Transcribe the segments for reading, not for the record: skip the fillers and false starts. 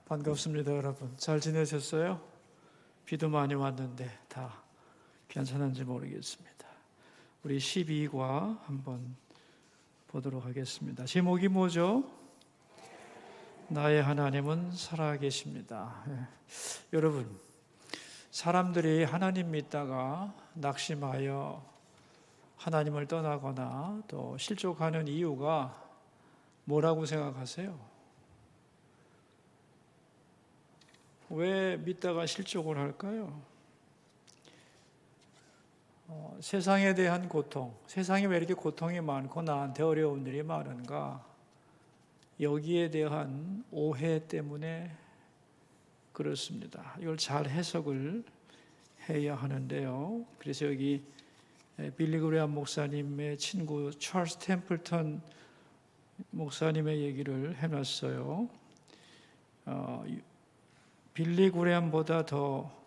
반갑습니다, 여러분. 잘 지내셨어요? 비도 많이 왔는데 다 괜찮은지 모르겠습니다. 우리 12과 한번 보도록 하겠습니다. 제목이 뭐죠? 나의 하나님은 살아계십니다. 여러분, 사람들이 하나님 믿다가 낙심하여 하나님을 떠나거나 또 실족하는 이유가 뭐라고 생각하세요? 왜 믿다가 실족을 할까요? 세상에 대한 고통, 세상에 왜 이렇게 고통이 많고 나한테 어려운 일이 많은가? 여기에 대한 오해 때문에 그렇습니다. 이걸 잘 해석을 해야 하는데요. 그래서 여기 빌리 그레이엄 목사님의 친구 찰스 템플턴 목사님의 얘기를 해놨어요. 빌리 그레이엄보다 더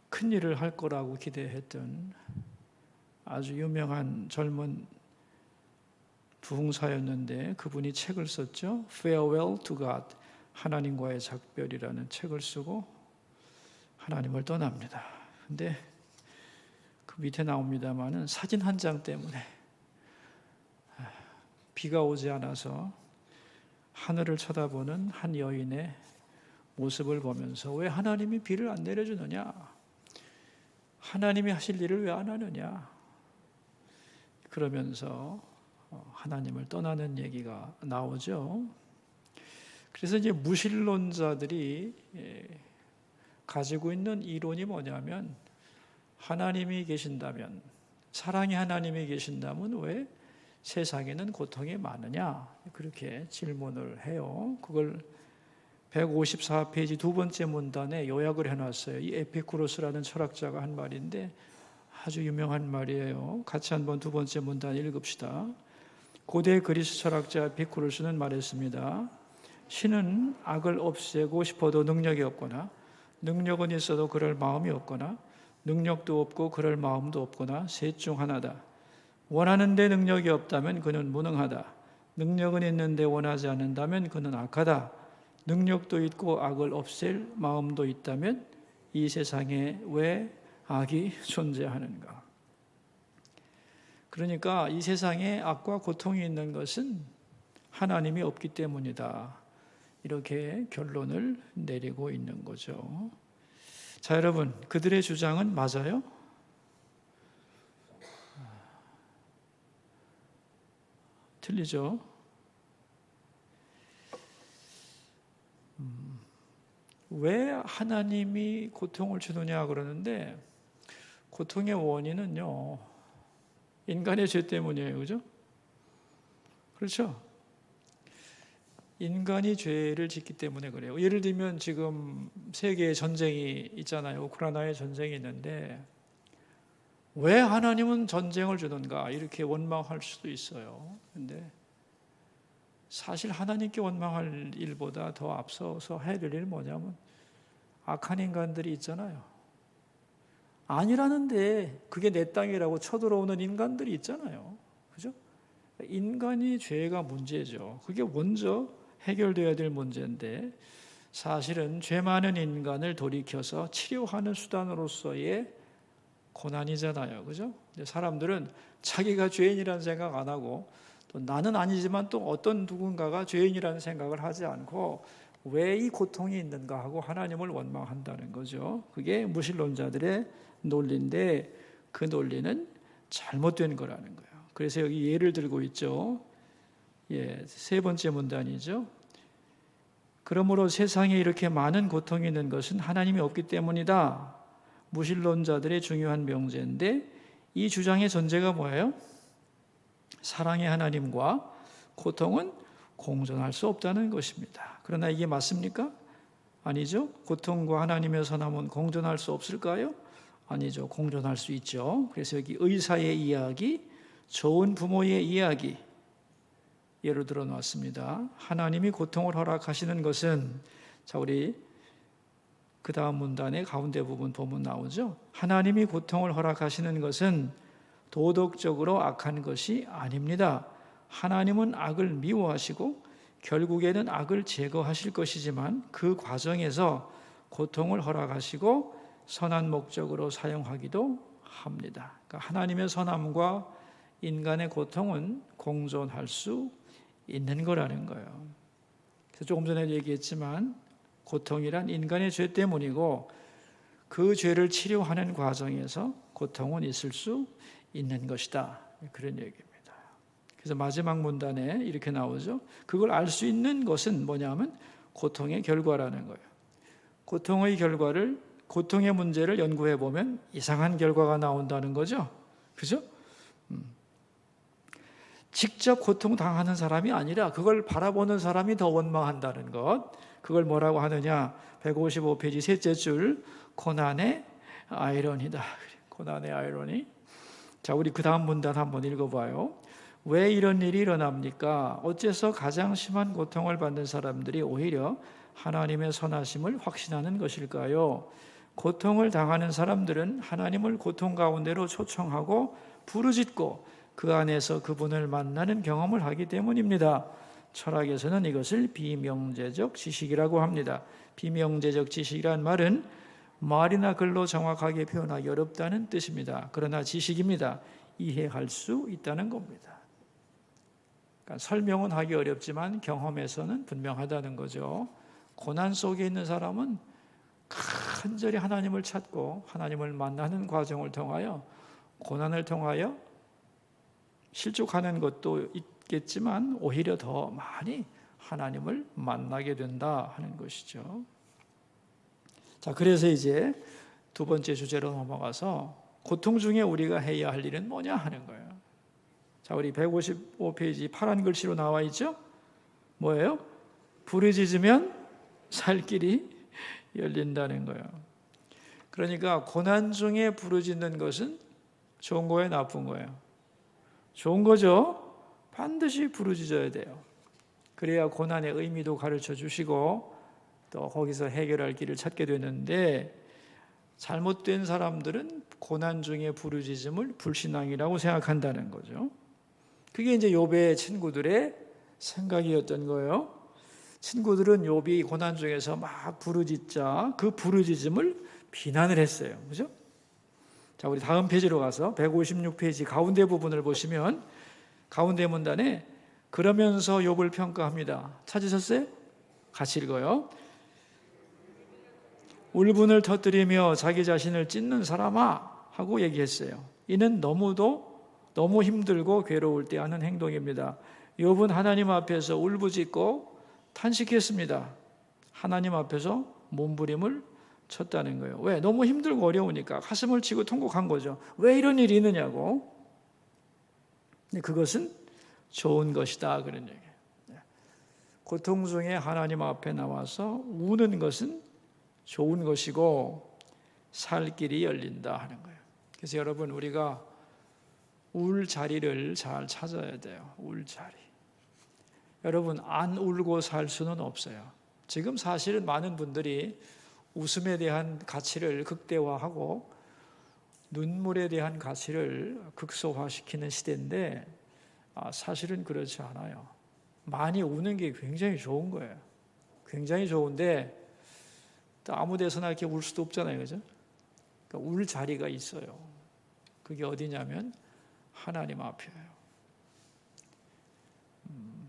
큰 일을 할 거라고 기대했던 아주 유명한 젊은 부흥사였는데 그분이 책을 썼죠. Farewell to God, 하나님과의 작별이라는 책을 쓰고 하나님을 떠납니다. 근데 그 밑에 나옵니다마는 사진 한 장 때문에 비가 오지 않아서 하늘을 쳐다보는 한 여인의 모습을 보면서 왜 하나님이 비를 안 내려주느냐? 하나님이 하실 일을 왜 안 하느냐? 그러면서 하나님을 떠나는 얘기가 나오죠. 그래서 이제 무신론자들이 가지고 있는 이론이 뭐냐면 하나님이 계신다면, 사랑의 하나님이 계신다면 왜 세상에는 고통이 많으냐? 그렇게 질문을 해요. 그걸 154페이지 두 번째 문단에 요약을 해놨어요. 이 에피쿠로스라는 철학자가 한 말인데 아주 유명한 말이에요. 같이 한번 두 번째 문단 읽읍시다. 고대 그리스 철학자 에피쿠로스는 말했습니다. 신은 악을 없애고 싶어도 능력이 없거나 능력은 있어도 그럴 마음이 없거나 능력도 없고 그럴 마음도 없거나 셋 중 하나다. 원하는데 능력이 없다면 그는 무능하다. 능력은 있는데 원하지 않는다면 그는 악하다. 능력도 있고 악을 없앨 마음도 있다면 이 세상에 왜 악이 존재하는가? 그러니까 이 세상에 악과 고통이 있는 것은 하나님이 없기 때문이다. 이렇게 결론을 내리고 있는 거죠. 자, 여러분, 그들의 주장은 맞아요? 틀리죠? 왜 하나님이 고통을 주느냐 그러는데 고통의 원인은요, 인간의 죄 때문이에요. 그죠? 그렇죠? 인간이 죄를 짓기 때문에 그래요. 예를 들면 지금 세계에 전쟁이 있잖아요. 우크라이나에 전쟁이 있는데 왜 하나님은 전쟁을 주는가 이렇게 원망할 수도 있어요. 근데 사실 하나님께 원망할 일보다 더 앞서서 해야 될 일은 뭐냐면 악한 인간들이 있잖아요. 아니라는데 그게 내 땅이라고 쳐들어오는 인간들이 있잖아요. 그죠? 인간이 죄가 문제죠. 그게 먼저 해결돼야 될 문제인데 사실은 죄 많은 인간을 돌이켜서 치료하는 수단으로서의 고난이잖아요. 그죠? 사람들은 자기가 죄인이라는 생각 안 하고 또 나는 아니지만 또 어떤 누군가가 죄인이라는 생각을 하지 않고 왜 이 고통이 있는가 하고 하나님을 원망한다는 거죠. 그게 무신론자들의 논리인데 그 논리는 잘못된 거라는 거예요. 그래서 여기 예를 들고 있죠. 세 번째 문단이죠. 그러므로 세상에 이렇게 많은 고통이 있는 것은 하나님이 없기 때문이다. 무신론자들의 중요한 명제인데 이 주장의 전제가 뭐예요? 사랑의 하나님과 고통은 공존할 수 없다는 것입니다. 그러나 이게 맞습니까? 아니죠. 고통과 하나님의 선함은 공존할 수 없을까요? 아니죠. 공존할 수 있죠. 그래서 여기 의사의 이야기, 좋은 부모의 이야기 예로 들어 놨습니다. 하나님이 고통을 허락하시는 것은, 자, 우리 그 다음 문단의 가운데 부분 보면 나오죠. 하나님이 고통을 허락하시는 것은 도덕적으로 악한 것이 아닙니다. 하나님은 악을 미워하시고 결국에는 악을 제거하실 것이지만 그 과정에서 고통을 허락하시고 선한 목적으로 사용하기도 합니다. 그러니까 하나님의 선함과 인간의 고통은 공존할 수 있는 거라는 거예요. 그래서 조금 전에 얘기했지만 고통이란 인간의 죄 때문이고 그 죄를 치료하는 과정에서 고통은 있을 수 있는 것이다. 그런 얘기입니다. 그래서 마지막 문단에 이렇게 나오죠. 그걸 알 수 있는 것은 뭐냐면 고통의 결과라는 거예요. 고통의 문제를 연구해 보면 이상한 결과가 나온다는 거죠. 그죠? 직접 고통당하는 사람이 아니라 그걸 바라보는 사람이 더 원망한다는 것. 그걸 뭐라고 하느냐? 155페이지 셋째 줄, 고난의 아이러니다. 고난의 아이러니. 자, 우리 그 다음 문단 한번 읽어봐요. 왜 이런 일이 일어납니까? 어째서 가장 심한 고통을 받는 사람들이 오히려 하나님의 선하심을 확신하는 것일까요? 고통을 당하는 사람들은 하나님을 고통 가운데로 초청하고 부르짖고 그 안에서 그분을 만나는 경험을 하기 때문입니다. 철학에서는 이것을 비명제적 지식이라고 합니다. 비명제적 지식이란 말은 말이나 글로 정확하게 표현하기 어렵다는 뜻입니다. 그러나 지식입니다. 이해할 수 있다는 겁니다. 그러니까 설명은 하기 어렵지만 경험에서는 분명하다는 거죠. 고난 속에 있는 사람은 간절히 하나님을 찾고 하나님을 만나는 과정을 통하여 고난을 통하여 실족하는 것도 있겠지만 오히려 더 많이 하나님을 만나게 된다 하는 것이죠. 자, 그래서 이제 두 번째 주제로 넘어가서 고통 중에 우리가 해야 할 일은 뭐냐 하는 거예요. 자, 우리 155페이지 파란 글씨로 나와 있죠? 뭐예요? 부르짖으면 살 길이 열린다는 거예요. 그러니까 고난 중에 부르짖는 것은 좋은 거예요, 나쁜 거예요? 좋은 거죠. 반드시 부르짖어야 돼요. 그래야 고난의 의미도 가르쳐 주시고 또 거기서 해결할 길을 찾게 되는데 잘못된 사람들은 고난 중에 부르짖음을 불신앙이라고 생각한다는 거죠. 그게 이제 욥의 친구들의 생각이었던 거예요. 친구들은 욥이 고난 중에서 막 부르짖자 그 부르짖음을 비난을 했어요. 그죠? 자, 우리 다음 페이지로 가서 156페이지 가운데 부분을 보시면 가운데 문단에 그러면서 욥을 평가합니다. 찾으셨어요? 같이 읽어요. 울분을 터뜨리며 자기 자신을 찢는 사람아 하고 얘기했어요. 이는 너무 힘들고 괴로울 때 하는 행동입니다. 욥은 하나님 앞에서 울부짖고 탄식했습니다. 하나님 앞에서 몸부림을 쳤다는 거예요. 왜? 너무 힘들고 어려우니까 가슴을 치고 통곡한 거죠. 왜 이런 일이 있느냐고. 그것은 좋은 것이다 그런 얘기예요. 고통 중에 하나님 앞에 나와서 우는 것은 좋은 것이고 살 길이 열린다 하는 거예요. 그래서 여러분 우리가 울 자리를 잘 찾아야 돼요. 울 자리. 여러분 안 울고 살 수는 없어요. 지금 사실은 많은 분들이 웃음에 대한 가치를 극대화하고 눈물에 대한 가치를 극소화시키는 시대인데 사실은 그렇지 않아요. 많이 우는 게 굉장히 좋은 거예요. 굉장히 좋은데 또 아무 데서나 이렇게 울 수도 없잖아요. 그죠? 그러니까 울 자리가 있어요. 그게 어디냐면 하나님 앞이에요.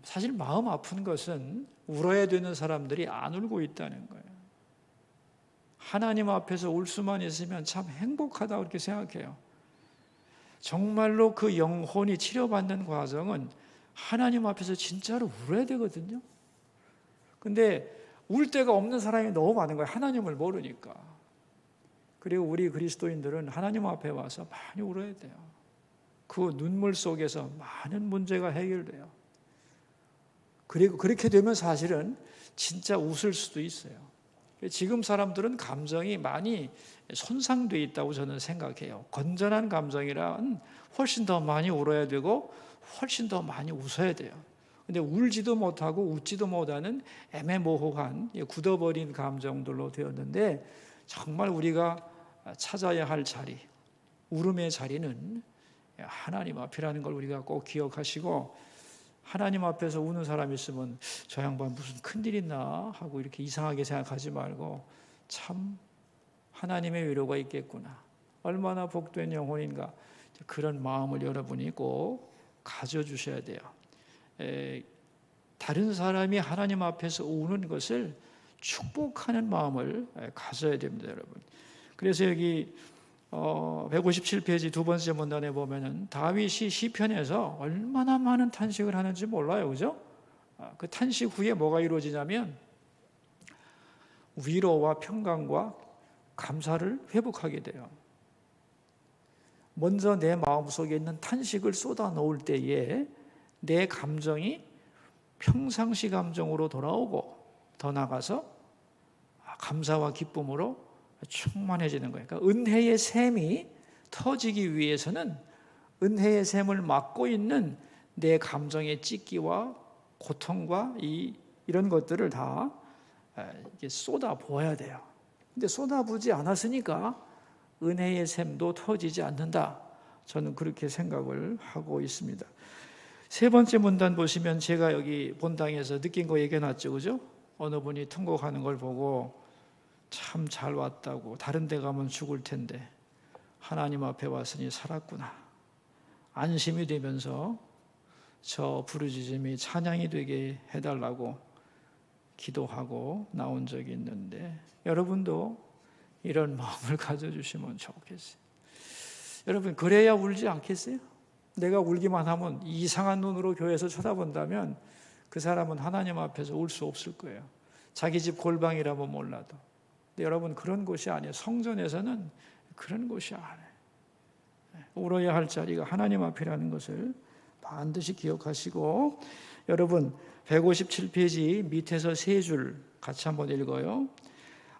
사실 마음 아픈 것은 울어야 되는 사람들이 안 울고 있다는 거예요. 하나님 앞에서 울 수만 있으면 참 행복하다 그렇게 생각해요. 정말로 그 영혼이 치료받는 과정은 하나님 앞에서 진짜로 울어야 되거든요. 근데 울 데가 없는 사람이 너무 많은 거예요. 하나님을 모르니까. 그리고 우리 그리스도인들은 하나님 앞에 와서 많이 울어야 돼요. 그 눈물 속에서 많은 문제가 해결돼요. 그리고 그렇게 되면 사실은 진짜 웃을 수도 있어요. 지금 사람들은 감정이 많이 손상되어 있다고 저는 생각해요. 건전한 감정이란 훨씬 더 많이 울어야 되고 훨씬 더 많이 웃어야 돼요. 근데 울지도 못하고 웃지도 못하는 애매모호한 굳어버린 감정들로 되었는데 정말 우리가 찾아야 할 자리, 울음의 자리는 하나님 앞이라는 걸 우리가 꼭 기억하시고 하나님 앞에서 우는 사람이 있으면 저 양반 무슨 큰일 있나 하고 이렇게 이상하게 생각하지 말고 참 하나님의 위로가 있겠구나. 얼마나 복된 영혼인가. 그런 마음을 여러분이 꼭 가져주셔야 돼요. 다른 사람이 하나님 앞에서 우는 것을 축복하는 마음을 가져야 됩니다, 여러분. 그래서 여기 157페이지 두 번째 문단에 보면은 다윗이 시편에서 얼마나 많은 탄식을 하는지 몰라요, 그죠? 그 탄식 후에 뭐가 이루어지냐면 위로와 평강과 감사를 회복하게 돼요. 먼저 내 마음속에 있는 탄식을 쏟아 놓을 때에 내 감정이 평상시 감정으로 돌아오고 더 나아가서 감사와 기쁨으로 충만해지는 거예요. 그러니까 은혜의 샘이 터지기 위해서는 은혜의 샘을 막고 있는 내 감정의 찢기와 고통과 이런 것들을 다 쏟아 부어야 돼요. 근데 쏟아부지 않았으니까 은혜의 샘도 터지지 않는다. 저는 그렇게 생각을 하고 있습니다. 세 번째 문단 보시면 제가 여기 본당에서 느낀 거 얘기해놨죠, 그죠? 어느 분이 통곡하는 걸 보고 참 잘 왔다고, 다른 데 가면 죽을 텐데 하나님 앞에 왔으니 살았구나, 안심이 되면서 저 부르짖음이 찬양이 되게 해달라고 기도하고 나온 적이 있는데, 여러분도 이런 마음을 가져주시면 좋겠어요. 여러분, 그래야 울지 않겠어요? 내가 울기만 하면 이상한 눈으로 교회에서 쳐다본다면 그 사람은 하나님 앞에서 울 수 없을 거예요. 자기 집 골방이라면 몰라도. 근데 여러분, 그런 곳이 아니에요. 성전에서는 그런 곳이 아니에요. 울어야 할 자리가 하나님 앞이라는 것을 반드시 기억하시고, 여러분 157페이지 밑에서 세 줄 같이 한번 읽어요.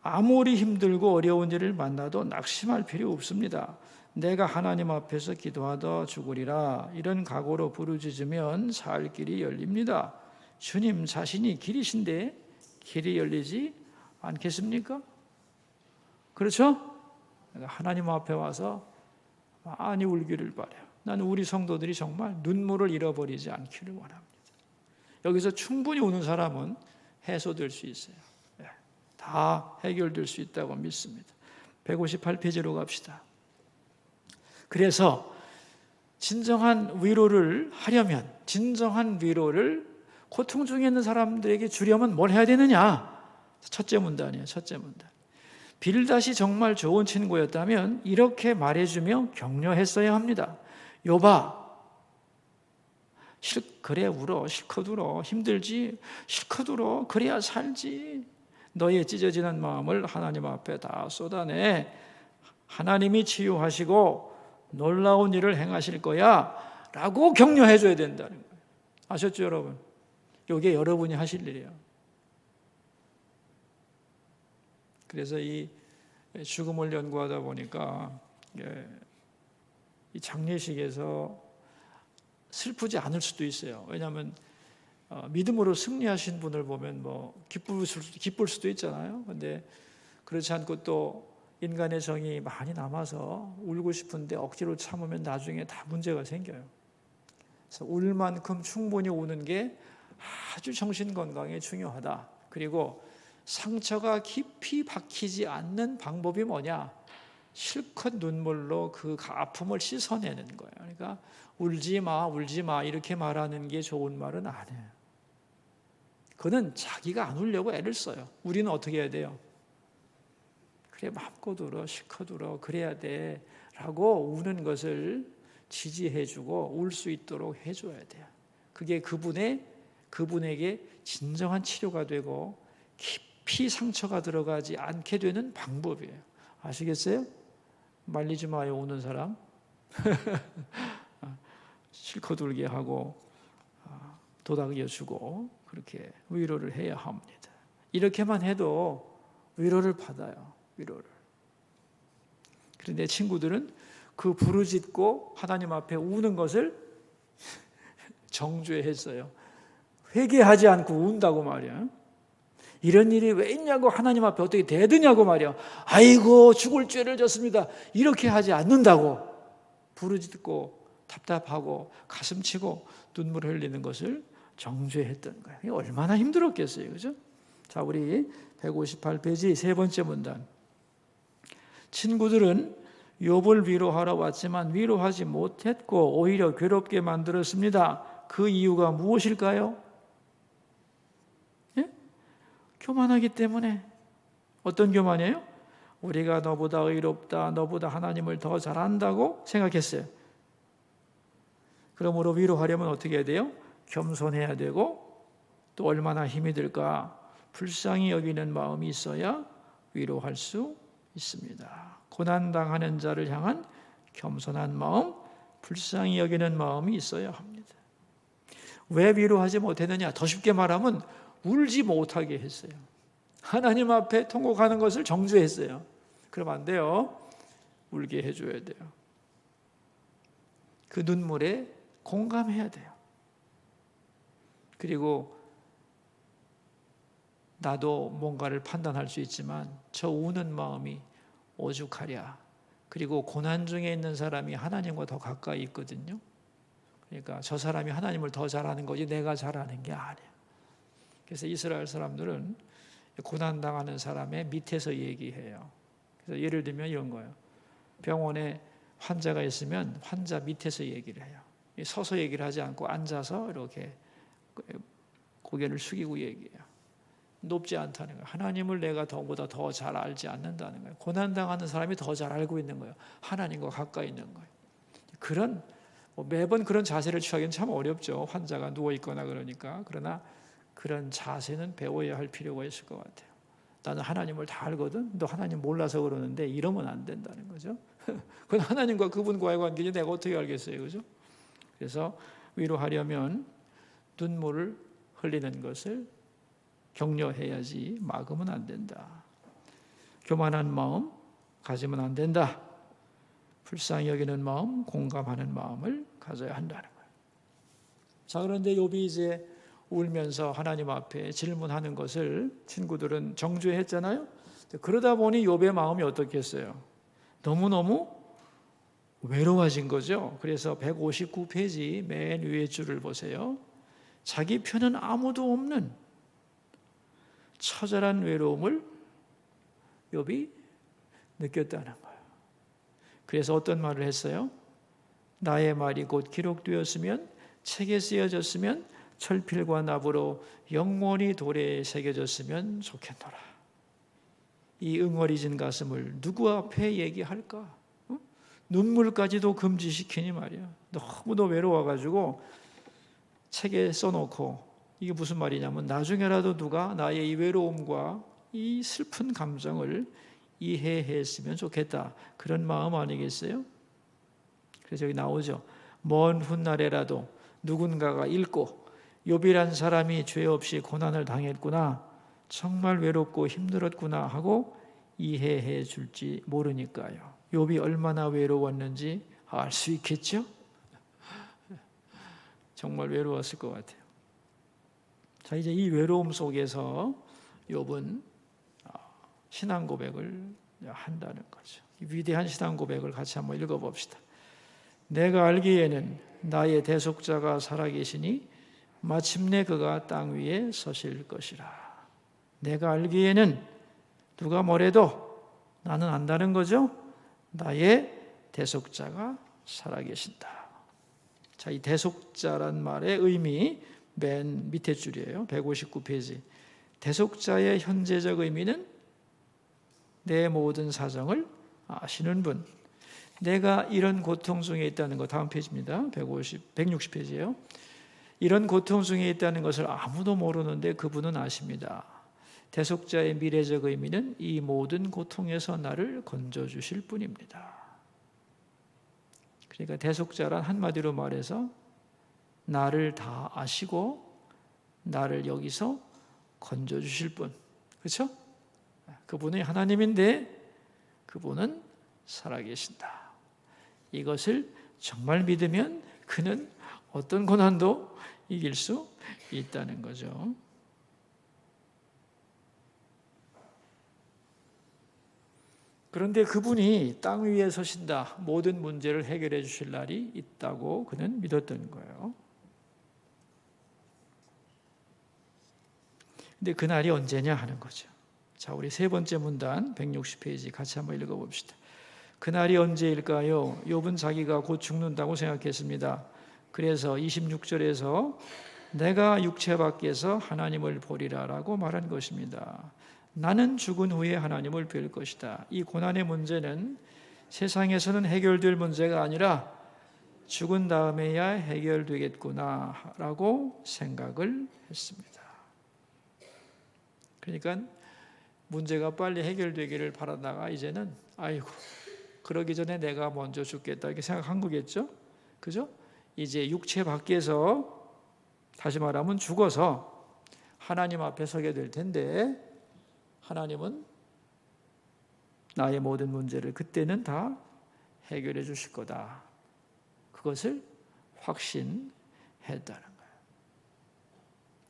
아무리 힘들고 어려운 일을 만나도 낙심할 필요 없습니다. 내가 하나님 앞에서 기도하다 죽으리라. 이런 각오로 부르짖으면 살 길이 열립니다. 주님 자신이 길이신데 길이 열리지 않겠습니까? 그렇죠? 하나님 앞에 와서 많이 울기를 바라요. 나는 우리 성도들이 정말 눈물을 잃어버리지 않기를 원합니다. 여기서 충분히 우는 사람은 해소될 수 있어요. 다 해결될 수 있다고 믿습니다. 158페이지로 갑시다. 그래서 진정한 위로를 하려면, 진정한 위로를 고통 중에 있는 사람들에게 주려면 뭘 해야 되느냐? 첫째 문단이에요. 첫째 문단. 빌닷이 정말 좋은 친구였다면 이렇게 말해주며 격려했어야 합니다. 여봐, 그래 울어, 실컷 울어, 힘들지, 실컷 울어, 그래야 살지. 너의 찢어지는 마음을 하나님 앞에 다 쏟아내. 하나님이 치유하시고 놀라운 일을 행하실 거야 라고 격려해 줘야 된다는 거예요. 아셨죠, 여러분? 이게 여러분이 하실 일이에요. 그래서 이 죽음을 연구하다 보니까 이 장례식에서 슬프지 않을 수도 있어요. 왜냐하면 믿음으로 승리하신 분을 보면 기쁠 수도 있잖아요. 근데 그렇지 않고 또 인간의 정이 많이 남아서 울고 싶은데 억지로 참으면 나중에 다 문제가 생겨요. 그래서 울 만큼 충분히 우는 게 아주 정신 건강에 중요하다. 그리고 상처가 깊이 박히지 않는 방법이 뭐냐? 실컷 눈물로 그 아픔을 씻어내는 거예요. 그러니까 울지 마, 울지 마 이렇게 말하는 게 좋은 말은 아니에요. 그는 자기가 안 울려고 애를 써요. 우리는 어떻게 해야 돼요? 그래, 마음껏 울어, 실컷 울어, 그래야 돼 라고 우는 것을 지지해주고 울 수 있도록 해줘야 돼요. 그게 그분에게 진정한 치료가 되고 깊이 상처가 들어가지 않게 되는 방법이에요. 아시겠어요? 말리지 마요, 우는 사람. 실컷 울게 하고 도닥여주고 그렇게 위로를 해야 합니다. 이렇게만 해도 위로를 받아요. 위로를. 그런데 친구들은 그 부르짖고 하나님 앞에 우는 것을 정죄했어요. 회개하지 않고 운다고 말이야. 이런 일이 왜 있냐고, 하나님 앞에 어떻게 대드냐고 말이야. 아이고 죽을 죄를 졌습니다. 이렇게 하지 않는다고 부르짖고 답답하고 가슴치고 눈물 흘리는 것을 정죄했던 거예요. 이게 얼마나 힘들었겠어요. 그죠? 자, 우리 158페이지 세 번째 문단. 친구들은 욥을 위로하러 왔지만 위로하지 못했고 오히려 괴롭게 만들었습니다. 그 이유가 무엇일까요? 예? 교만하기 때문에. 어떤 교만이에요? 우리가 너보다 의롭다, 너보다 하나님을 더 잘한다고 생각했어요. 그러므로 위로하려면 어떻게 해야 돼요? 겸손해야 되고, 또 얼마나 힘이 들까? 불쌍히 여기는 마음이 있어야 위로할 수 있습니다. 고난당하는 자를 향한 겸손한 마음, 불쌍히 여기는 마음이 있어야 합니다. 왜 위로하지 못했느냐? 더 쉽게 말하면 울지 못하게 했어요. 하나님 앞에 통곡하는 것을 정죄했어요. 그러면 안 돼요. 울게 해줘야 돼요. 그 눈물에 공감해야 돼요. 그리고 나도 뭔가를 판단할 수 있지만 저 우는 마음이 오죽하랴. 그리고 고난 중에 있는 사람이 하나님과 더 가까이 있거든요. 그러니까 저 사람이 하나님을 더 잘하는 거지 내가 잘하는 게 아니야. 그래서 이스라엘 사람들은 고난당하는 사람의 밑에서 얘기해요. 그래서 예를 들면 이런 거예요. 병원에 환자가 있으면 환자 밑에서 얘기를 해요. 서서 얘기를 하지 않고 앉아서 이렇게 고개를 숙이고 얘기해요. 높지 않다는 거예요. 하나님을 내가 너보다 더 잘 알지 않는다는 거예요. 고난당하는 사람이 더 잘 알고 있는 거예요. 하나님과 가까이 있는 거예요. 그런 매번 그런 자세를 취하기는 참 어렵죠. 환자가 누워 있거나 그러니까. 그러나 그런 자세는 배워야 할 필요가 있을 것 같아요. 나는 하나님을 다 알거든. 너 하나님 몰라서 그러는데 이러면 안 된다는 거죠. 그건 하나님과 그분과의 관계지 내가 어떻게 알겠어요, 그죠? 그래서 위로하려면 눈물을 흘리는 것을 격려해야지 막으면 안 된다. 교만한 마음 가지면 안 된다. 불쌍히 여기는 마음, 공감하는 마음을 가져야 한다는 거예요. 자, 그런데 욥이 이제 울면서 하나님 앞에 질문하는 것을 친구들은 정죄했잖아요. 그러다 보니 욥의 마음이 어떻겠어요? 너무너무 외로워진 거죠. 그래서 159페이지 맨 위에 줄을 보세요. 자기 편은 아무도 없는 처절한 외로움을 욥이 느꼈다는 거예요. 그래서 어떤 말을 했어요? 나의 말이 곧 기록되었으면 책에 쓰여졌으면 철필과 납으로 영원히 돌에 새겨졌으면 좋겠노라. 이 응어리진 가슴을 누구 앞에 얘기할까? 눈물까지도 금지시키니 말이야. 너무도 외로워가지고 책에 써놓고 이게 무슨 말이냐면 나중에라도 누가 나의 이 외로움과 이 슬픈 감정을 이해했으면 좋겠다. 그런 마음 아니겠어요? 그래서 여기 나오죠. 먼 훗날에라도 누군가가 읽고 욥이란 사람이 죄 없이 고난을 당했구나. 정말 외롭고 힘들었구나 하고 이해해 줄지 모르니까요. 욥이 얼마나 외로웠는지 알 수 있겠죠? 정말 외로웠을 것 같아요. 자, 이제 이 외로움 속에서 욥은 신앙 고백을 한다는 거죠. 이 위대한 신앙 고백을 같이 한번 읽어봅시다. 내가 알기에는 나의 대속자가 살아계시니 마침내 그가 땅 위에 서실 것이라. 내가 알기에는 누가 뭐래도 나는 안다는 거죠. 나의 대속자가 살아계신다. 자, 이 대속자란 말의 의미 맨 밑에 줄이에요. 159페이지. 대속자의 현재적 의미는 내 모든 사정을 아시는 분. 내가 이런 고통 중에 있다는 거 다음 페이지입니다. 160페이지예요. 이런 고통 중에 있다는 것을 아무도 모르는데 그분은 아십니다. 대속자의 미래적 의미는 이 모든 고통에서 나를 건져주실 분입니다. 그러니까 대속자란 한마디로 말해서 나를 다 아시고 나를 여기서 건져주실 분. 그렇죠? 그분이 하나님인데 그분은 살아계신다. 이것을 정말 믿으면 그는 어떤 고난도 이길 수 있다는 거죠. 그런데 그분이 땅 위에 서신다. 모든 문제를 해결해 주실 날이 있다고 그는 믿었던 거예요. 근데 그날이 언제냐 하는 거죠. 자, 우리 세 번째 문단 160페이지 같이 한번 읽어봅시다. 그날이 언제일까요? 욥은 자기가 곧 죽는다고 생각했습니다. 그래서 26절에서 내가 육체 밖에서 하나님을 보리라라고 말한 것입니다. 나는 죽은 후에 하나님을 뵐 것이다. 이 고난의 문제는 세상에서는 해결될 문제가 아니라 죽은 다음에야 해결되겠구나라고 생각을 했습니다. 그러니까 문제가 빨리 해결되기를 바라다가 이제는 아이고 그러기 전에 내가 먼저 죽겠다 이렇게 생각한 거겠죠? 그죠? 이제 육체 밖에서 다시 말하면 죽어서 하나님 앞에 서게 될 텐데 하나님은 나의 모든 문제를 그때는 다 해결해 주실 거다. 그것을 확신했다는 거예요.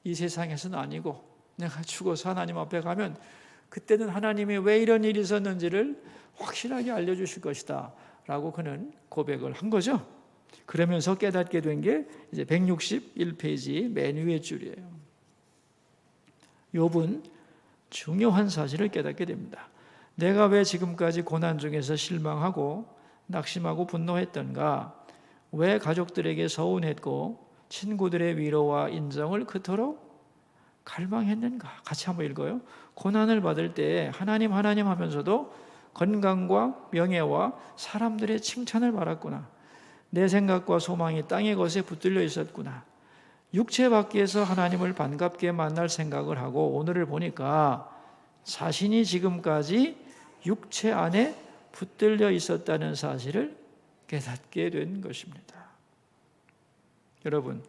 이 세상에서는 아니고 내가 죽어서 하나님 앞에 가면 그때는 하나님이 왜 이런 일이 있었는지를 확실하게 알려주실 것이다 라고 그는 고백을 한 거죠. 그러면서 깨닫게 된 게 이제 161페이지 맨 위의 줄이에요. 욥은 중요한 사실을 깨닫게 됩니다. 내가 왜 지금까지 고난 중에서 실망하고 낙심하고 분노했던가? 왜 가족들에게 서운했고 친구들의 위로와 인정을 그토록 갈망했는가? 같이 한번 읽어요. 고난을 받을 때 하나님 하면서도 건강과 명예와 사람들의 칭찬을 받았구나. 내 생각과 소망이 땅의 것에 붙들려 있었구나. 육체 밖에서 하나님을 반갑게 만날 생각을 하고 오늘을 보니까 자신이 지금까지 육체 안에 붙들려 있었다는 사실을 깨닫게 된 것입니다. 여러분,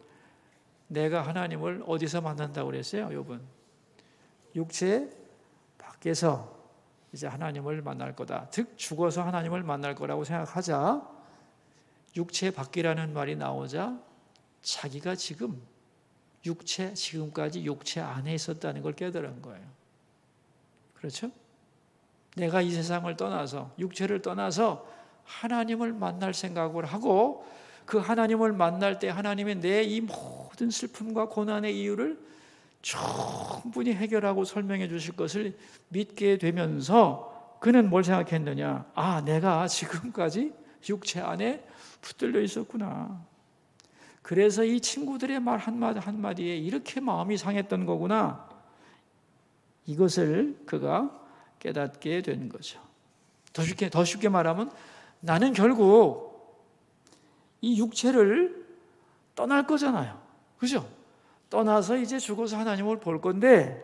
내가 하나님을 어디서 만난다고 그랬어요? 욥은 육체 밖에서 이제 하나님을 만날 거다. 즉 죽어서 하나님을 만날 거라고 생각하자 육체 밖이라는 말이 나오자 자기가 지금까지 육체 안에 있었다는 걸 깨달은 거예요. 그렇죠? 내가 이 세상을 떠나서 육체를 떠나서 하나님을 만날 생각을 하고 그 하나님을 만날 때 하나님이 내 이 모든 슬픔과 고난의 이유를 충분히 해결하고 설명해 주실 것을 믿게 되면서 그는 뭘 생각했느냐? 아, 내가 지금까지 육체 안에 붙들려 있었구나. 그래서 이 친구들의 말 한마디에 이렇게 마음이 상했던 거구나. 이것을 그가 깨닫게 된 거죠. 더 쉽게 말하면 나는 결국 이 육체를 떠날 거잖아요. 그죠? 떠나서 이제 죽어서 하나님을 볼 건데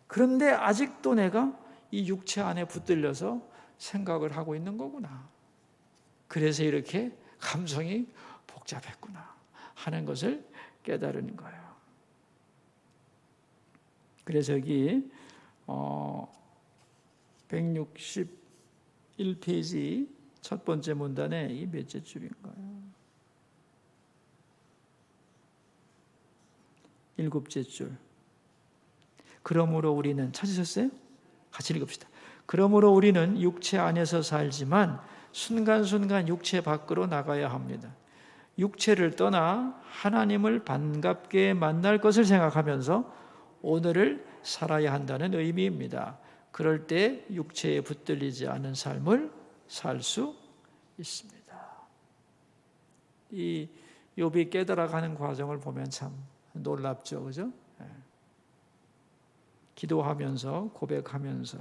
그런데 아직도 내가 이 육체 안에 붙들려서 생각을 하고 있는 거구나. 그래서 이렇게 감정이 복잡했구나 하는 것을 깨달은 거예요. 그래서 여기 161페이지 첫 번째 문단에 이 몇째 줄인가요? 7째 줄. 그러므로 우리는 찾으셨어요? 같이 읽읍시다. 그러므로 우리는 육체 안에서 살지만 순간순간 육체 밖으로 나가야 합니다. 육체를 떠나 하나님을 반갑게 만날 것을 생각하면서 오늘을 살아야 한다는 의미입니다. 그럴 때 육체에 붙들리지 않은 삶을 살 수 있습니다. 이 욥이 깨달아가는 과정을 보면 참 놀랍죠, 그죠? 기도하면서 고백하면서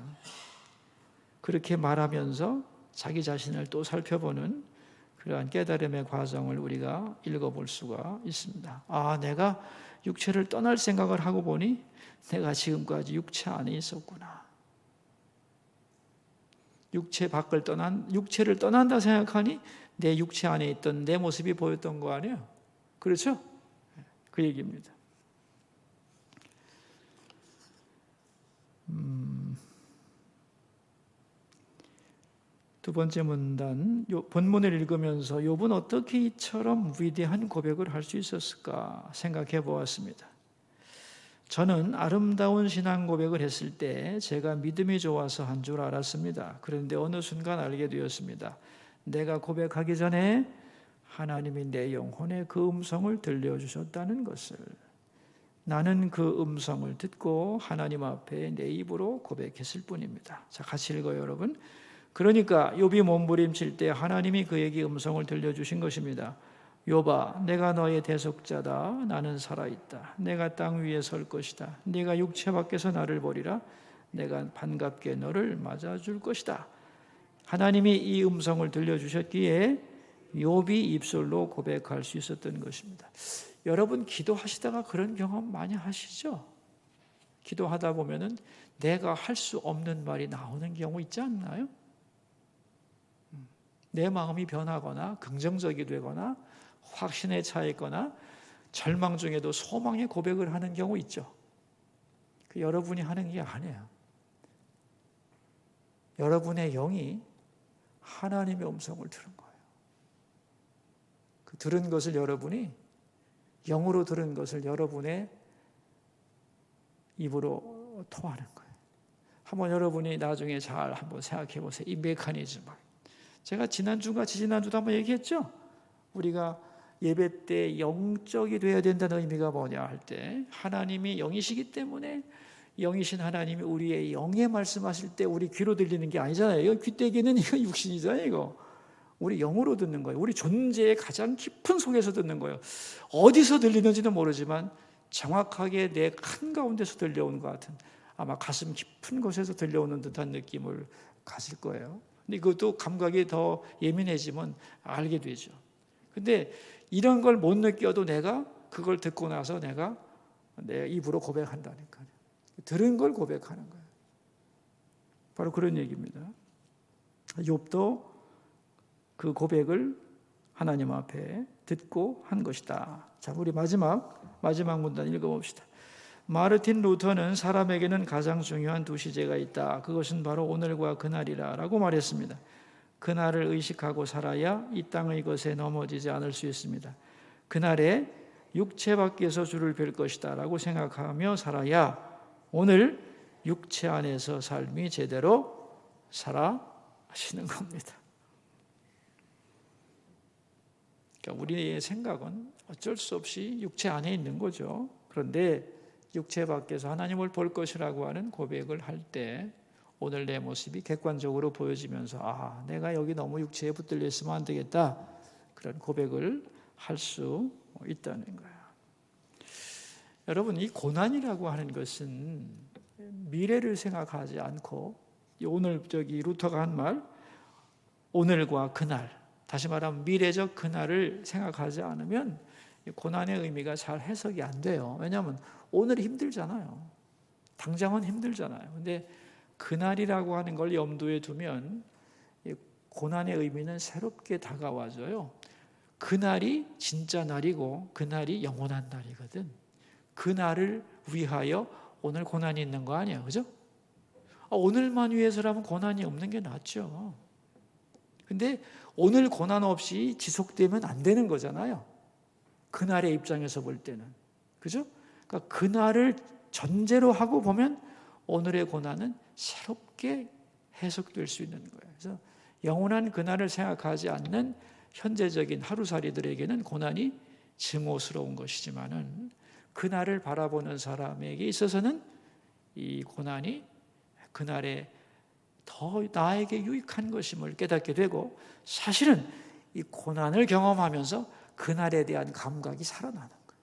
그렇게 말하면서 자기 자신을 또 살펴보는 그러한 깨달음의 과정을 우리가 읽어볼 수가 있습니다. 아, 내가 육체를 떠날 생각을 하고 보니 내가 지금까지 육체 안에 있었구나. 육체를 떠난다 생각하니 내 육체 안에 있던 내 모습이 보였던 거 아니에요? 그렇죠? 그 얘기입니다. 두 번째 문단, 본문을 읽으면서 욥은 어떻게 이처럼 위대한 고백을 할 수 있었을까 생각해 보았습니다. 저는 아름다운 신앙 고백을 했을 때 제가 믿음이 좋아서 한 줄 알았습니다. 그런데 어느 순간 알게 되었습니다. 내가 고백하기 전에 하나님이 내 영혼에 그 음성을 들려주셨다는 것을. 나는 그 음성을 듣고 하나님 앞에 내 입으로 고백했을 뿐입니다. 자, 같이 읽어요, 여러분. 그러니까 욥이 몸부림칠 때 하나님이 그에게 음성을 들려주신 것입니다. 욥아, 내가 너의 대속자다. 나는 살아있다. 내가 땅 위에 설 것이다. 네가 육체 밖에서 나를 보리라. 내가 반갑게 너를 맞아줄 것이다. 하나님이 이 음성을 들려주셨기에 욥이 입술로 고백할 수 있었던 것입니다. 여러분 기도하시다가 그런 경험 많이 하시죠? 기도하다 보면은 내가 할 수 없는 말이 나오는 경우 있지 않나요? 내 마음이 변하거나 긍정적이 되거나 확신에 차 있거나 절망 중에도 소망의 고백을 하는 경우 있죠. 그 여러분이 하는 게 아니에요. 여러분의 영이 하나님의 음성을 들은 거예요. 그 들은 것을 여러분이 영으로 들은 것을 여러분의 입으로 통하는 거예요. 한번 여러분이 나중에 잘 한번 생각해 보세요. 이 메커니즘을. 제가 지난주가 지난주도 한번 얘기했죠. 우리가 예배 때 영적이 되어야 된다는 의미가 뭐냐 할 때 하나님이 영이시기 때문에 영이신 하나님이 우리의 영에 말씀하실 때 우리 귀로 들리는 게 아니잖아요. 이거 귀때기는 이거 육신이잖아요. 이거 우리 영으로 듣는 거예요. 우리 존재의 가장 깊은 속에서 듣는 거예요. 어디서 들리는지는 모르지만 정확하게 내 칸 가운데서 들려오는 것 같은 아마 가슴 깊은 곳에서 들려오는 듯한 느낌을 가질 거예요. 근데 그것도 감각이 더 예민해지면 알게 되죠. 근데 이런 걸 못 느껴도 내가 그걸 듣고 나서 내가 내 입으로 고백한다니까요. 들은 걸 고백하는 거예요. 바로 그런 얘기입니다. 욥도 그 고백을 하나님 앞에 듣고 한 것이다. 자, 우리 마지막 문단 읽어봅시다. 마르틴 루터는 사람에게는 가장 중요한 두 시제가 있다. 그것은 바로 오늘과 그날이라 라고 말했습니다. 그날을 의식하고 살아야 이 땅의 것에 넘어지지 않을 수 있습니다. 그날에 육체 밖에서 주를 뵐 것이다 라고 생각하며 살아야 오늘 육체 안에서 삶이 제대로 살아가시는 겁니다. 그러니까 우리의 생각은 어쩔 수 없이 육체 안에 있는 거죠. 그런데 육체 밖에서 하나님을 볼 것이라고 하는 고백을 할 때 오늘 내 모습이 객관적으로 보여지면서 내가 여기 너무 육체에 붙들려 있으면 안 되겠다. 그런 고백을 할 수 있다는 거예요. 여러분, 이 고난이라고 하는 것은 미래를 생각하지 않고 오늘 루터가 한 말 오늘과 그날, 다시 말하면 미래적 그날을 생각하지 않으면 고난의 의미가 잘 해석이 안 돼요. 왜냐하면 오늘이 힘들잖아요. 당장은 힘들잖아요. 근데 그날이라고 하는 걸 염두에 두면 고난의 의미는 새롭게 다가와져요. 그날이 진짜 날이고 그날이 영원한 날이거든. 그날을 위하여 오늘 고난이 있는 거 아니에요. 그죠? 오늘만 위해서라면 고난이 없는 게 낫죠. 근데 오늘 고난 없이 지속되면 안 되는 거잖아요. 그날의 입장에서 볼 때는. 그죠? 그러니까 그날을 전제로 하고 보면 오늘의 고난은 새롭게 해석될 수 있는 거예요. 그래서 영원한 그날을 생각하지 않는 현재적인 하루살이들에게는 고난이 증오스러운 것이지만은 그날을 바라보는 사람에게 있어서는 이 고난이 그날에 더 나에게 유익한 것임을 깨닫게 되고 사실은 이 고난을 경험하면서 그날에 대한 감각이 살아나는 거예요.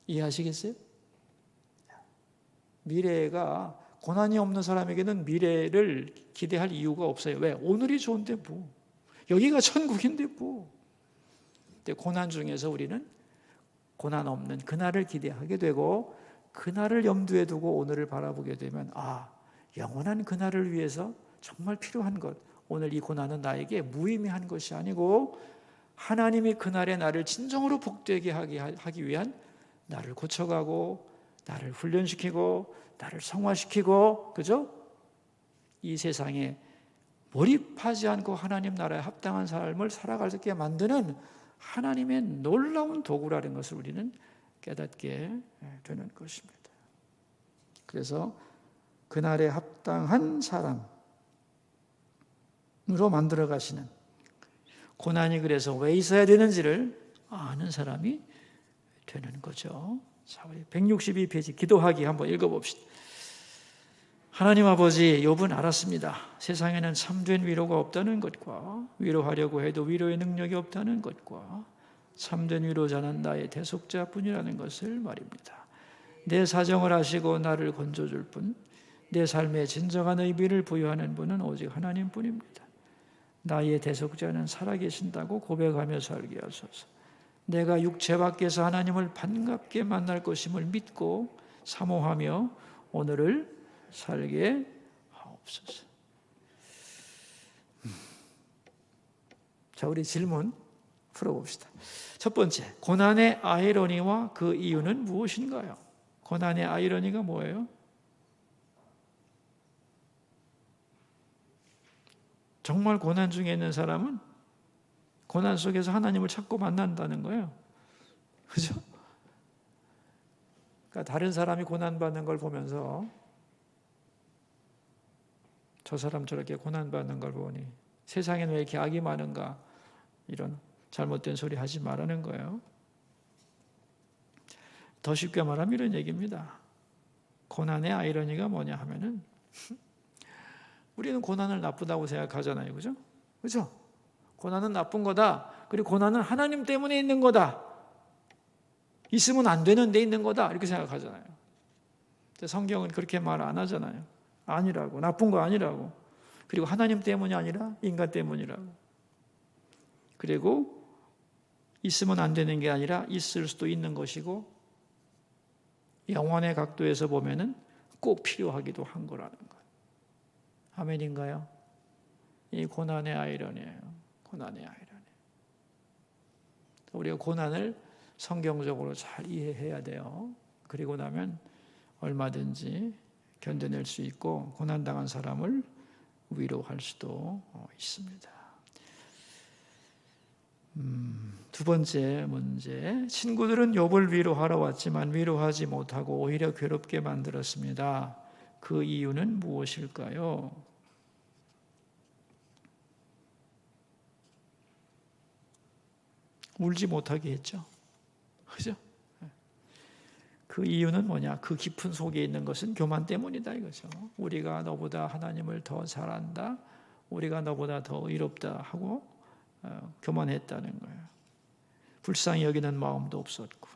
이해하시겠어요? 미래가 고난이 없는 사람에게는 미래를 기대할 이유가 없어요. 왜? 오늘이 좋은데 뭐. 여기가 천국인데 뭐. 근데 고난 중에서 우리는 고난 없는 그날을 기대하게 되고 그날을 염두에 두고 오늘을 바라보게 되면 영원한 그날을 위해서 정말 필요한 것. 오늘 이 고난은 나에게 무의미한 것이 아니고 하나님이 그날에 나를 진정으로 복되게 하기 위한 나를 고쳐가고 나를 훈련시키고 나를 성화시키고 그죠? 이 세상에 몰입하지 않고 하나님 나라에 합당한 삶을 살아갈 수 있게 만드는 하나님의 놀라운 도구라는 것을 우리는 깨닫게 되는 것입니다. 그래서 그날에 합당한 사람으로 만들어 가시는 고난이 그래서 왜 있어야 되는지를 아는 사람이 되는 거죠. 자, 우리 162페이지 기도하기 한번 읽어봅시다. 하나님 아버지, 욥은 알았습니다. 세상에는 참된 위로가 없다는 것과 위로하려고 해도 위로의 능력이 없다는 것과 참된 위로자는 나의 대속자뿐이라는 것을 말입니다. 내 사정을 아시고 나를 건져줄 분, 내 삶에 진정한 의미를 부여하는 분은 오직 하나님뿐입니다. 나의 대속자는 살아계신다고 고백하며 살게 하소서. 내가 육체 밖에서 하나님을 반갑게 만날 것임을 믿고 사모하며 오늘을 살게 하옵소서. 자, 우리 질문 풀어봅시다. 첫 번째, 고난의 아이러니와 그 이유는 무엇인가요? 고난의 아이러니가 뭐예요? 정말 고난 중에 있는 사람은 고난 속에서 하나님을 찾고 만난다는 거예요. 그죠? 그러니까 다른 사람이 고난받는 걸 보면서 저 사람 저렇게 고난받는 걸 보니 세상에는 왜 이렇게 악이 많은가, 이런 잘못된 소리 하지 말라는 거예요. 더 쉽게 말하면 이런 얘기입니다. 고난의 아이러니가 뭐냐 하면은 우리는 고난을 나쁘다고 생각하잖아요. 그죠? 그죠? 고난은 나쁜 거다. 그리고 고난은 하나님 때문에 있는 거다. 있으면 안 되는데 있는 거다. 이렇게 생각하잖아요. 근데 성경은 그렇게 말 안 하잖아요. 아니라고. 나쁜 거 아니라고. 그리고 하나님 때문이 아니라 인간 때문이라고. 그리고 있으면 안 되는 게 아니라 있을 수도 있는 것이고 영원의 각도에서 보면은 꼭 필요하기도 한 거라는 거예요. 아멘인가요? 이 고난의 아이러니예요. 고난의 아이러니. 우리가 고난을 성경적으로 잘 이해해야 돼요. 그리고 나면 얼마든지 견뎌낼 수 있고 고난당한 사람을 위로할 수도 있습니다. 두 번째 문제, 친구들은 욥을 위로하러 왔지만 위로하지 못하고 오히려 괴롭게 만들었습니다. 그 이유는 무엇일까요? 울지 못하게 했죠. 그죠? 그 이유는 뭐냐? 그 깊은 속에 있는 것은 교만 때문이다 이거죠. 우리가 너보다 하나님을 더 잘한다, 우리가 너보다 더 의롭다 하고 교만했다는 거예요. 불쌍히 여기는 마음도 없었고.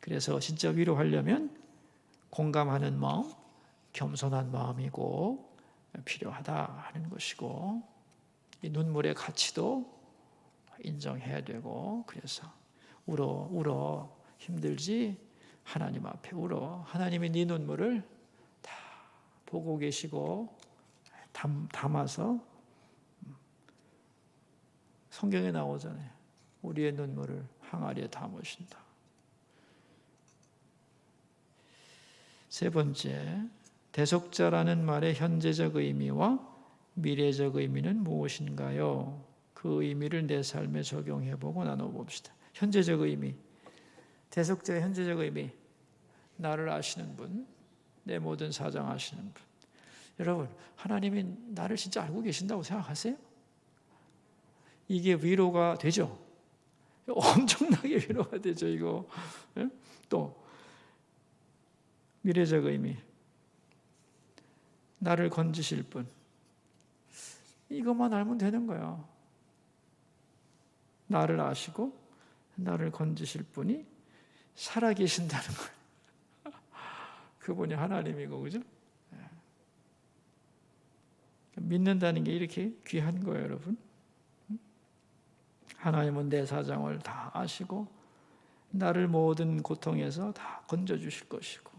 그래서 진짜 위로하려면 공감하는 마음, 겸손한 마음이고 필요하다 하는 것이고, 이 눈물의 가치도 인정해야 되고, 그래서 울어 힘들지 하나님 앞에 울어. 하나님이 네 눈물을 다 보고 계시고 담아서, 성경에 나오잖아요. 우리의 눈물을 항아리에 담으신다. 세 번째, 대속자라는 말의 현재적 의미와 미래적 의미는 무엇인가요? 그 의미를 내 삶에 적용해보고 나눠봅시다. 현재적 의미, 대속자의 현재적 의미, 나를 아시는 분, 내 모든 사정 아시는 분. 여러분, 하나님이 나를 진짜 알고 계신다고 생각하세요? 이게 위로가 되죠? 엄청나게 위로가 되죠, 이거. 또 미래적 의미, 나를 건지실 분. 이것만 알면 되는 거야. 나를 아시고 나를 건지실 분이 살아계신다는 거예요. 그분이 하나님이고, 그죠? 믿는다는 게 이렇게 귀한 거예요, 여러분. 하나님은 내 사정을 다 아시고 나를 모든 고통에서 다 건져주실 것이고,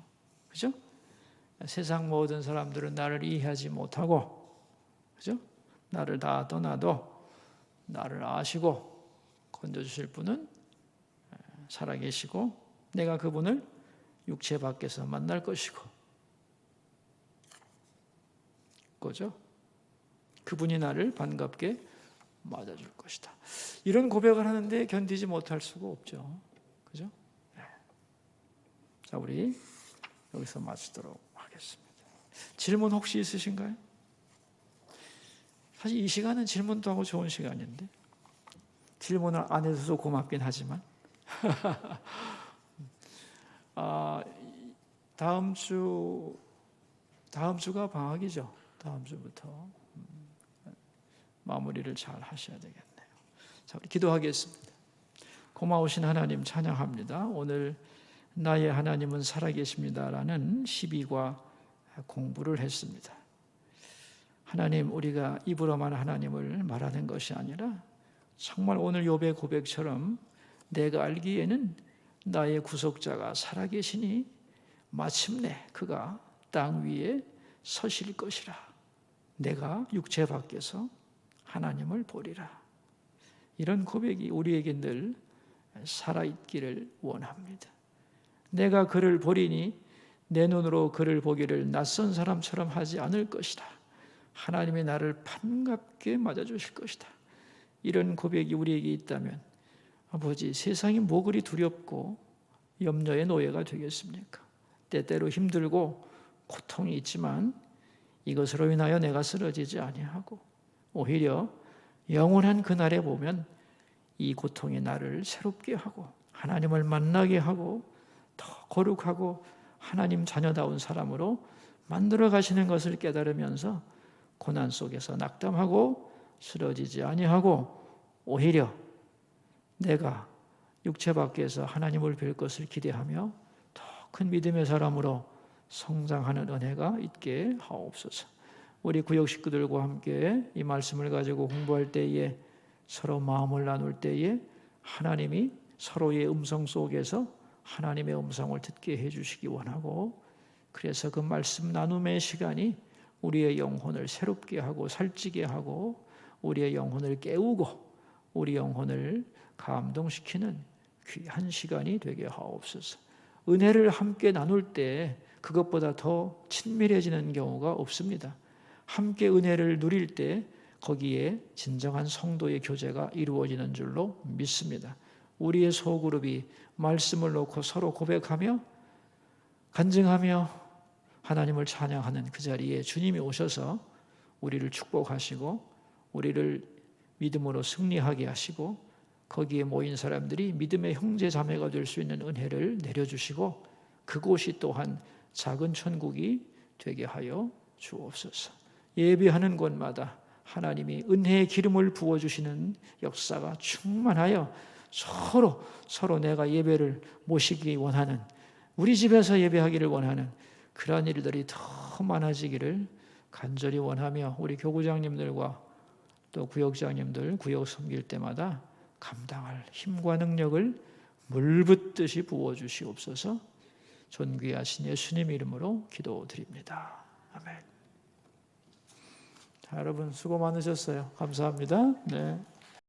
그죠? 세상 모든 사람들은 나를 이해하지 못하고, 그죠? 나를 다 떠나도 나를 아시고 건져주실 분은 살아계시고 내가 그분을 육체 밖에서 만날 것이고, 그죠? 그분이 나를 반갑게 맞아줄 것이다. 이런 고백을 하는데 견디지 못할 수가 없죠. 그죠? 네. 자, 우리 여기서 마치도록 하겠습니다. 질문 혹시 있으신가요? 사실 이 시간은 질문도 하고 좋은 시간인데 질문을 안 해줘서 고맙긴 하지만 다음 주가 방학이죠. 다음 주부터 마무리를 잘 하셔야 되겠네요. 자, 우리 기도하겠습니다. 고마우신 하나님 찬양합니다. 오늘 나의 하나님은 살아계십니다라는 12과 공부를 했습니다. 하나님, 우리가 입으로만 하나님을 말하는 것이 아니라 정말 오늘 욥의 고백처럼 내가 알기에는 나의 구속자가 살아계시니 마침내 그가 땅 위에 서실 것이라. 내가 육체 밖에서 하나님을 보리라. 이런 고백이 우리에게 늘 살아있기를 원합니다. 내가 그를 보리니 내 눈으로 그를 보기를 낯선 사람처럼 하지 않을 것이다. 하나님이 나를 반갑게 맞아주실 것이다. 이런 고백이 우리에게 있다면 아버지, 세상이 뭐 그리 두렵고 염려의 노예가 되겠습니까? 때때로 힘들고 고통이 있지만 이것으로 인하여 내가 쓰러지지 아니하고 오히려 영원한 그날에 보면 이 고통이 나를 새롭게 하고 하나님을 만나게 하고 더 거룩하고 하나님 자녀다운 사람으로 만들어 가시는 것을 깨달으면서 고난 속에서 낙담하고 쓰러지지 아니하고 오히려 내가 육체 밖에서 하나님을 뵐 것을 기대하며 더 큰 믿음의 사람으로 성장하는 은혜가 있게 하옵소서. 우리 구역 식구들과 함께 이 말씀을 가지고 공부할 때에 서로 마음을 나눌 때에 하나님이 서로의 음성 속에서 하나님의 음성을 듣게 해주시기 원하고, 그래서 그 말씀 나눔의 시간이 우리의 영혼을 새롭게 하고 살찌게 하고 우리의 영혼을 깨우고 우리 영혼을 감동시키는 귀한 시간이 되게 하옵소서. 은혜를 함께 나눌 때 그것보다 더 친밀해지는 경우가 없습니다. 함께 은혜를 누릴 때 거기에 진정한 성도의 교제가 이루어지는 줄로 믿습니다. 우리의 소그룹이 말씀을 놓고 서로 고백하며 간증하며 하나님을 찬양하는 그 자리에 주님이 오셔서 우리를 축복하시고 우리를 믿음으로 승리하게 하시고 거기에 모인 사람들이 믿음의 형제 자매가 될 수 있는 은혜를 내려주시고 그곳이 또한 작은 천국이 되게 하여 주옵소서. 예배하는 곳마다 하나님이 은혜의 기름을 부어주시는 역사가 충만하여 서로 내가 예배를 모시기 원하는, 우리 집에서 예배하기를 원하는 그러한 일들이 더 많아지기를 간절히 원하며 우리 교구장님들과 또 구역장님들 구역 섬길 때마다 감당할 힘과 능력을 물붓듯이 부어주시옵소서. 존귀하신 예수님 이름으로 기도드립니다. 아멘. 자, 여러분 수고 많으셨어요. 감사합니다. 네.